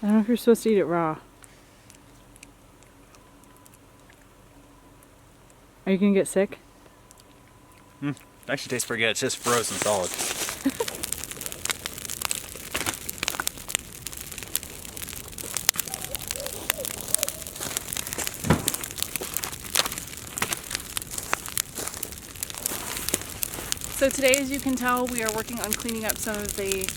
I don't know if you're supposed to eat it raw. Are you gonna get sick? It actually tastes pretty good. It's just frozen solid. So today, as you can tell, we are working on cleaning up some of the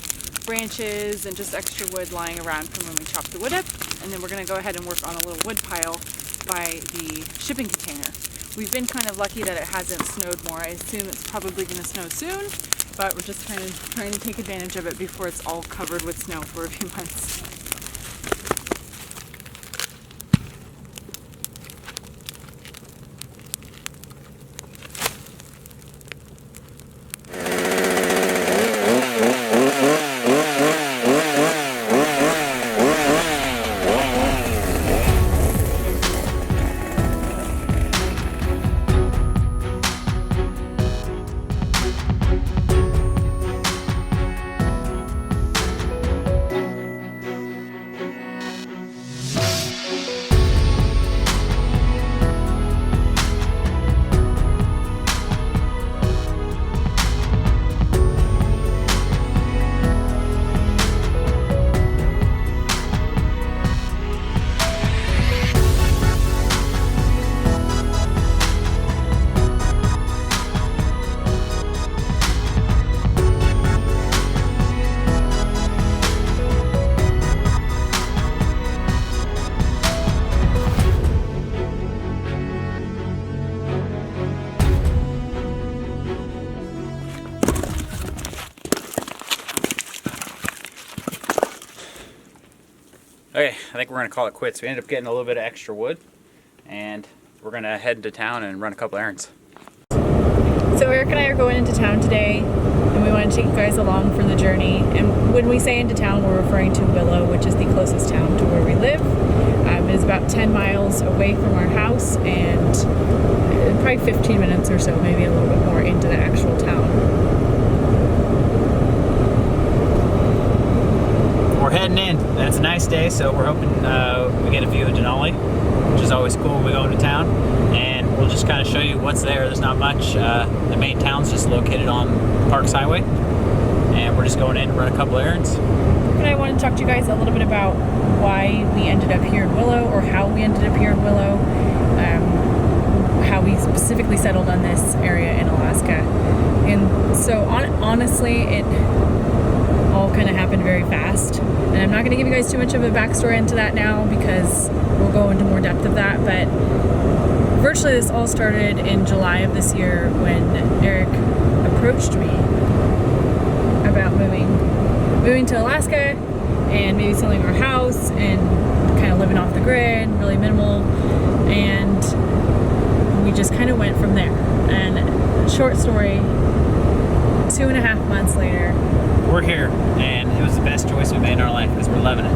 branches and just extra wood lying around from when we chopped the wood up. And then we're gonna go ahead and work on a little wood pile by the shipping container. We've been kind of lucky that it hasn't snowed more. I assume it's probably gonna snow soon, but we're just kind of trying to take advantage of it before it's all covered with snow for a few months. Okay, I think we're gonna call it quits. We ended up getting a little bit of extra wood, and we're gonna head into town and run a couple errands. So Eric and I are going into town today, and we want to take you guys along for the journey. And when we say into town, we're referring to Willow, which is the closest town to where we live. It is about 10 miles away from our house, and probably 15 minutes or so, maybe a little bit more, into the actual town. We're heading in, and it's a nice day, so we're hoping we get a view of Denali, which is always cool when we go into town. And we'll just kind of show you what's there. There's not much. The main town's just located on Parks Highway, and we're just going in to run a couple errands. And I want to talk to you guys a little bit about why we ended up here in Willow, or how we ended up here in Willow, how we specifically settled on this area in Alaska. And so honestly, it all kind of happened very fast. And I'm not going to give you guys too much of a backstory into that now, because we'll go into more depth of that. But virtually this all started in July of this year, when Eric approached me about moving to Alaska and maybe selling our house and kind of living off the grid, really minimal. And we just kind of went from there. And short story, 2.5 months later, we're here, and it was the best choice we made in our life because we're loving it.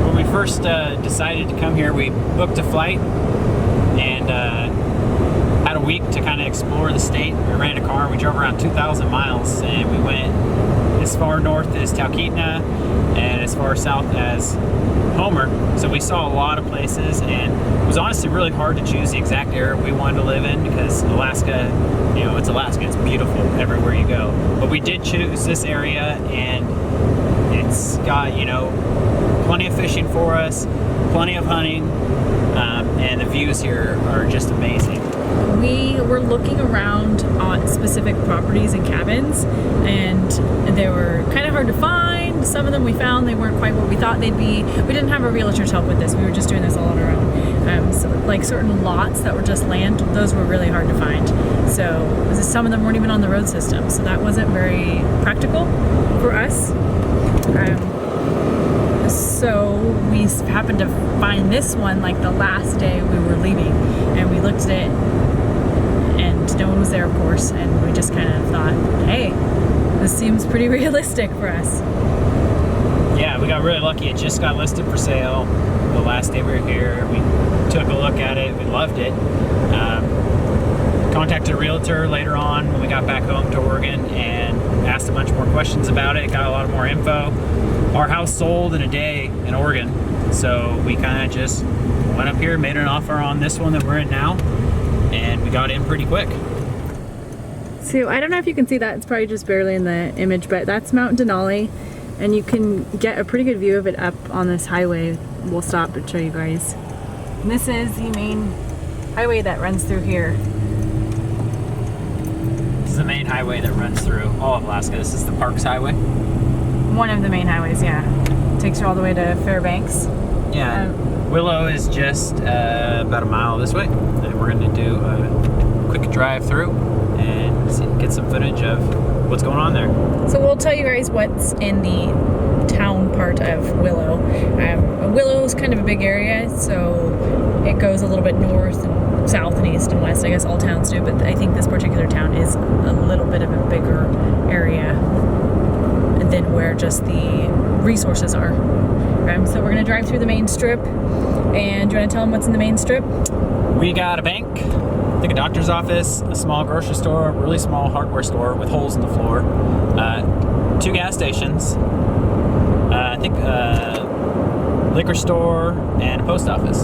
When we first decided to come here, we booked a flight and had a week to kind of explore the state. We rented a car, we drove around 2,000 miles, and we went as far north as Talkeetna and as far south as Homer. So we saw a lot of places, and it was honestly really hard to choose the exact area we wanted to live in, because Alaska, you know, it's Alaska, it's beautiful everywhere you go. But we did choose this area, and it's got, you know, plenty of fishing for us, plenty of hunting, and the views here are just amazing. We were looking around on specific properties and cabins, and they were kind of hard to find. Some of them we found, they weren't quite what we thought they'd be. We didn't have a realtor's help with this. We were just doing this all on our own. So like certain lots that were just land, those were really hard to find. So some of them weren't even on the road system. So that wasn't very practical for us. So we happened to find this one like the last day we were leaving, and we looked at it, and no one was there, of course, and we just kind of thought, hey, this seems pretty realistic for us. Yeah, we got really lucky. It just got listed for sale the last day we were here. We took a look at it, we loved it. Contacted a realtor later on when we got back home to Oregon and asked a bunch more questions about it, got a lot more info. our house sold in a day in Oregon, so we kind of just went up here, made an offer on this one that we're in now, and we got in pretty quick. So I don't know if you can see that, it's probably just barely in the image, but that's Mount Denali, and you can get a pretty good view of it up on this highway. We'll stop and show you guys. And this is the main highway that runs through here. This is the main highway that runs through all of Alaska. This is the Parks Highway. One of the main highways, yeah. Takes you all the way to Fairbanks. Yeah, Willow is just about a mile this way, and we're going to do a quick drive through and get some footage of what's going on there. So we'll tell you guys what's in the town part of Willow. Willow is kind of a big area, so it goes a little bit north and south and east and west. I guess all towns do, but I think this particular town is a little bit of a bigger area than where just the resources are. So we're gonna drive through the main strip, and do you wanna tell them what's in the main strip? We got a bank, I think a doctor's office, a small grocery store, a really small hardware store with holes in the floor, 2 gas stations, I think a liquor store, and a post office.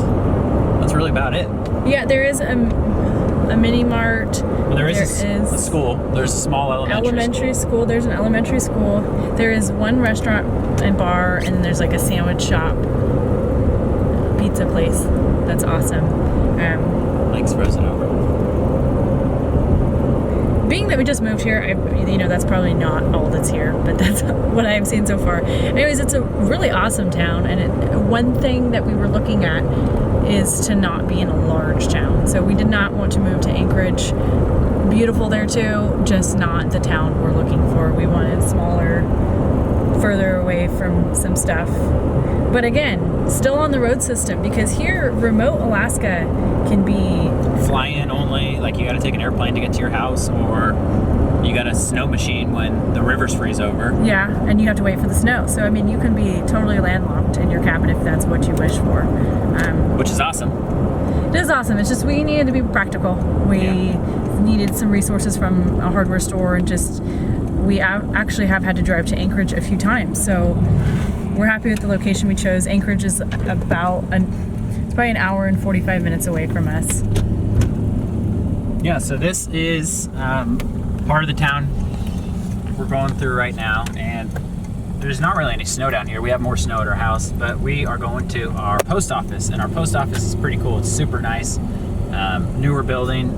That's really about it. Yeah, there is a mini mart. Well, there is a school. There's a small elementary school. There's an elementary school. There is one restaurant and bar, and then there's like a sandwich shop, pizza place. That's awesome. Lake's frozen over. Being that we just moved here, that's probably not all that's here, but that's what I've seen so far. Anyways, it's a really awesome town, and one thing that we were looking at is to not be in a large town. So we did not want to move to Anchorage. Beautiful there too, just not the town we're looking for. We wanted smaller, further away from some stuff. But again, still on the road system, because here, remote Alaska can be fly in only, like you gotta take an airplane to get to your house, or you got a snow machine when the rivers freeze over. Yeah, and you have to wait for the snow. So I mean, you can be totally landlocked in your cabin if that's what you wish for. Which is awesome. It is awesome. It's just we needed to be practical. We needed some resources from a hardware store, and we actually have had to drive to Anchorage a few times. So we're happy with the location we chose. Anchorage is it's probably an hour and 45 minutes away from us. Yeah, so this is part of the town we're going through right now, and there's not really any snow down here. We have more snow at our house, but we are going to our post office, and our post office is pretty cool. It's super nice, newer building,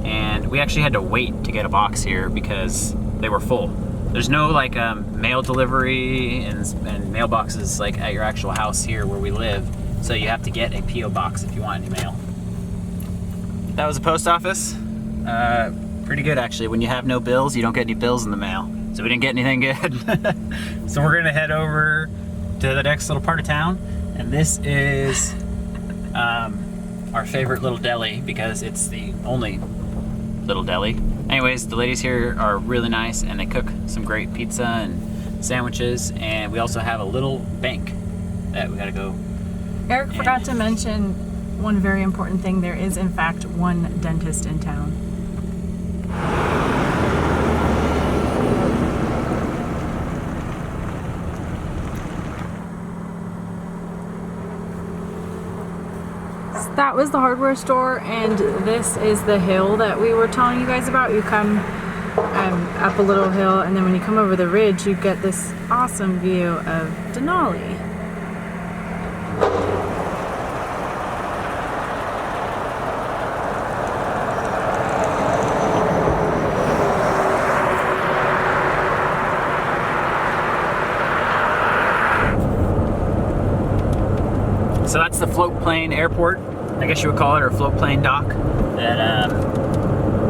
and we actually had to wait to get a box here because they were full. There's no like mail delivery and mailboxes like at your actual house here where we live, so you have to get a P.O. box if you want any mail. That was the post office. Pretty good actually. When you have no bills, you don't get any bills in the mail. So we didn't get anything good. So we're gonna head over to the next little part of town, and this is our favorite little deli because it's the only little deli. Anyways, the ladies here are really nice, and they cook some great pizza and sandwiches, and we also have a little bank that we gotta go. Eric forgot to mention one very important thing. There is in fact one dentist in town. That was the hardware store, and this is the hill that we were telling you guys about. You come up a little hill, and then when you come over the ridge, you get this awesome view of Denali. So that's the float plane airport, I guess you would call it, or float plane dock that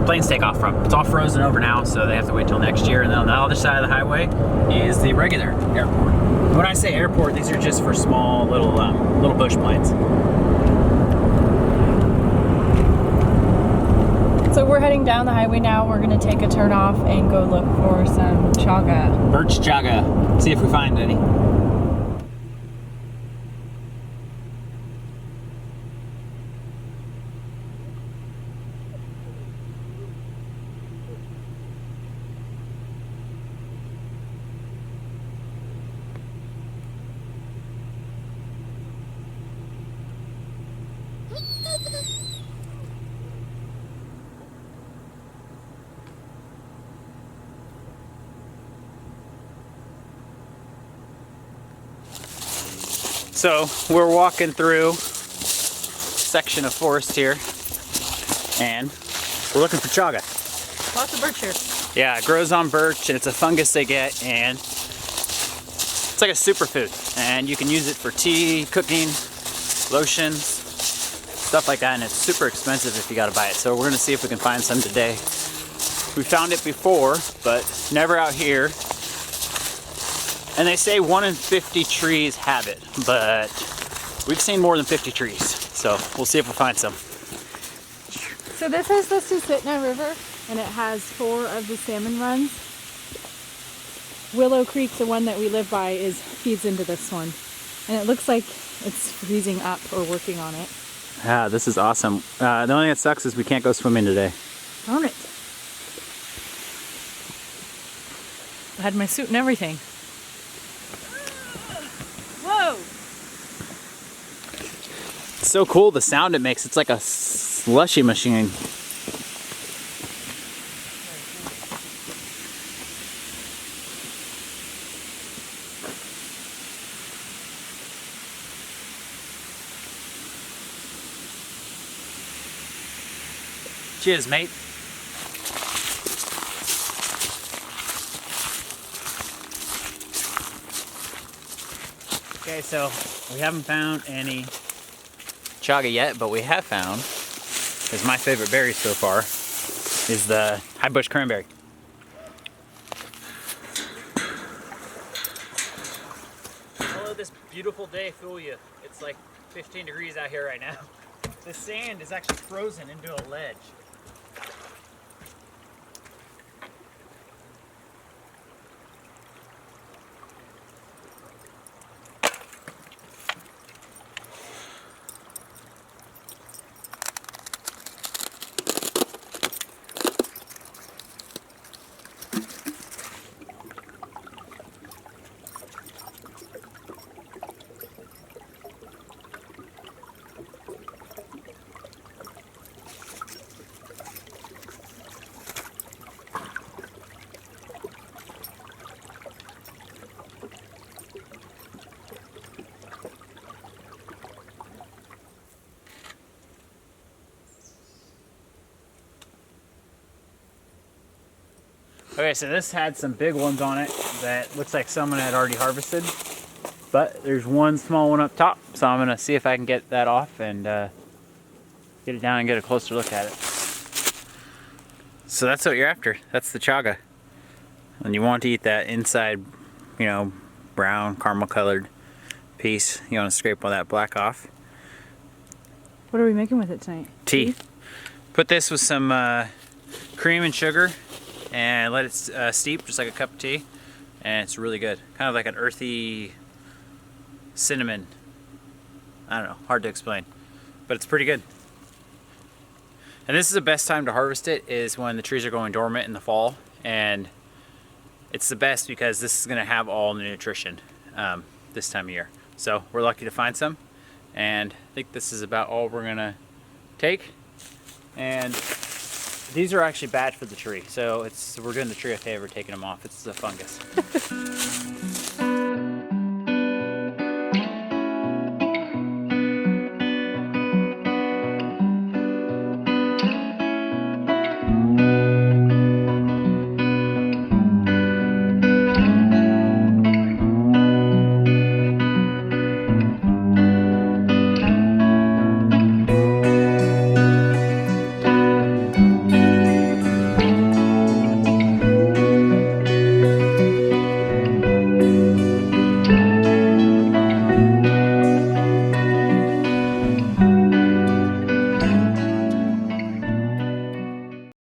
planes take off from. It's all frozen over now, so they have to wait till next year. And then on the other side of the highway is the regular airport. When I say airport, these are just for small little bush planes. So we're heading down the highway now. We're gonna take a turn off and go look for some chaga. Birch Chaga. See if we find any. So we're walking through a section of forest here, and we're looking for chaga. Lots of birch here. Yeah, it grows on birch, and it's a fungus they get, and it's like a superfood. And you can use it for tea, cooking, lotions, stuff like that, and it's super expensive if you gotta buy it. So we're gonna see if we can find some today. We found it before, but never out here. And they say 1 in 50 trees have it, but we've seen more than 50 trees. So we'll see if we find some. So this is the Susitna River, and it has 4 of the salmon runs. Willow Creek, the one that we live by, feeds into this one. And it looks like it's freezing up or working on it. Ah, this is awesome. The only thing that sucks is we can't go swimming today. Darn it. I had my suit and everything. Whoa! It's so cool the sound it makes. It's like a slushy machine. Cheers, mate. Okay, so we haven't found any chaga yet, but we have found, is my favorite berry so far, is the high bush cranberry. Don't let this beautiful day fool you. It's like 15 degrees out here right now. The sand is actually frozen into a ledge. Okay, so this had some big ones on it that looks like someone had already harvested, but there's one small one up top, so I'm gonna see if I can get that off and get it down and get a closer look at it. So that's what you're after. That's the chaga, and you want to eat that inside, you know, brown caramel colored piece. You want to scrape all that black off. What are we making with it tonight? Tea. Put this with some cream and sugar and let it steep just like a cup of tea, and it's really good. Kind of like an earthy cinnamon. I don't know, hard to explain, but it's pretty good. And this is the best time to harvest it, is when the trees are going dormant in the fall, and it's the best because this is going to have all the nutrition this time of year. So we're lucky to find some, and I think this is about all we're going to take. And these are actually bad for the tree, so we're doing the tree a favor taking them off. It's a fungus.